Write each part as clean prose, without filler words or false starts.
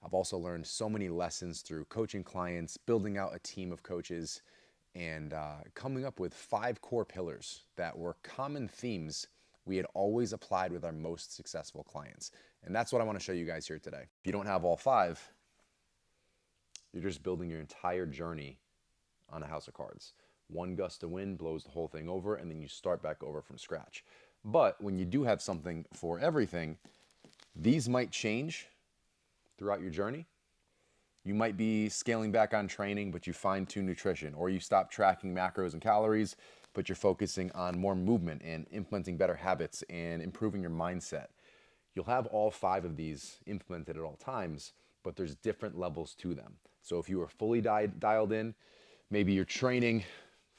I've also learned so many lessons through coaching clients, building out a team of coaches, and coming up with 5 core pillars that were common themes we had always applied with our most successful clients. And that's what I want to show you guys here today. If you don't have all 5, you're just building your entire journey on a house of cards. One gust of wind blows the whole thing over, and then you start back over from scratch. But when you do have something for everything, these might change throughout your journey. You might be scaling back on training, but you fine tune nutrition, or you stop tracking macros and calories, but you're focusing on more movement and implementing better habits and improving your mindset. You'll have all 5 of these implemented at all times, but there's different levels to them. So if you are fully dialed in, maybe you're training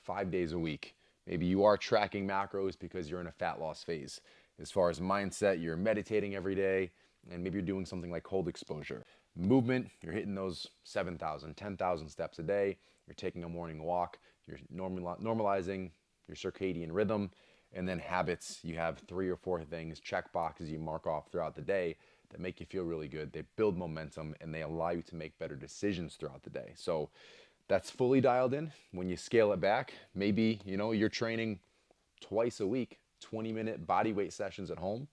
5 days a week. Maybe you are tracking macros because you're in a fat loss phase. As far as mindset, you're meditating every day, and maybe you're doing something like cold exposure. Movement, you're hitting those 7,000, 10,000 steps a day. You're taking a morning walk. You're normalizing your circadian rhythm. And then habits, you have 3 or 4 things, check boxes you mark off throughout the day that make you feel really good. They build momentum and they allow you to make better decisions throughout the day. So that's fully dialed in. When you scale it back, maybe you're training twice a week, 20-minute body weight sessions at home.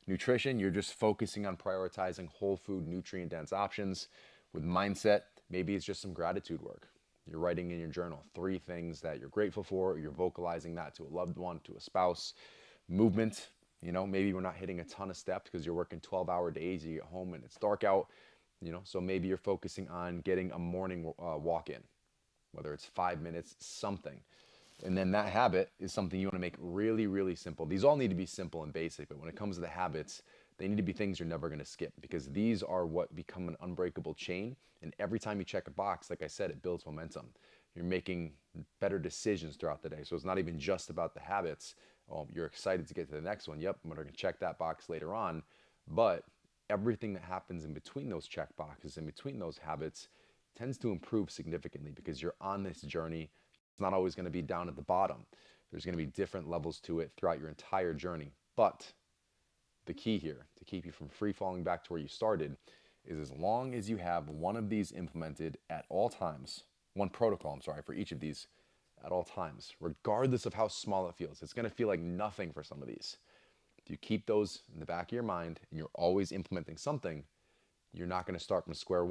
Nutrition, you're just focusing on prioritizing whole food, nutrient dense options. With mindset, maybe it's just some gratitude work. You're writing in your journal 3 things that you're grateful for. You're vocalizing that to a loved one, to a spouse. Movement, maybe we're not hitting a ton of steps because you're working 12-hour days. You get home and it's dark out. So maybe you're focusing on getting a morning walk in, whether it's 5 minutes, something. And then that habit is something you want to make really, really simple. These all need to be simple and basic, but when it comes to the habits, they need to be things you're never going to skip, because these are what become an unbreakable chain. And every time you check a box, like I said, it builds momentum. You're making better decisions throughout the day. So it's not even just about the habits. Oh, you're excited to get to the next one. Yep, I'm going to check that box later on. But everything that happens in between those check boxes, in between those habits, tends to improve significantly because you're on this journey. It's not always going to be down at the bottom. There's going to be different levels to it throughout your entire journey. But the key here to keep you from free falling back to where you started is, as long as you have one of these implemented at all times, one protocol, for each of these at all times, regardless of how small it feels. It's going to feel like nothing for some of these. If you keep those in the back of your mind and you're always implementing something, you're not going to start from square one.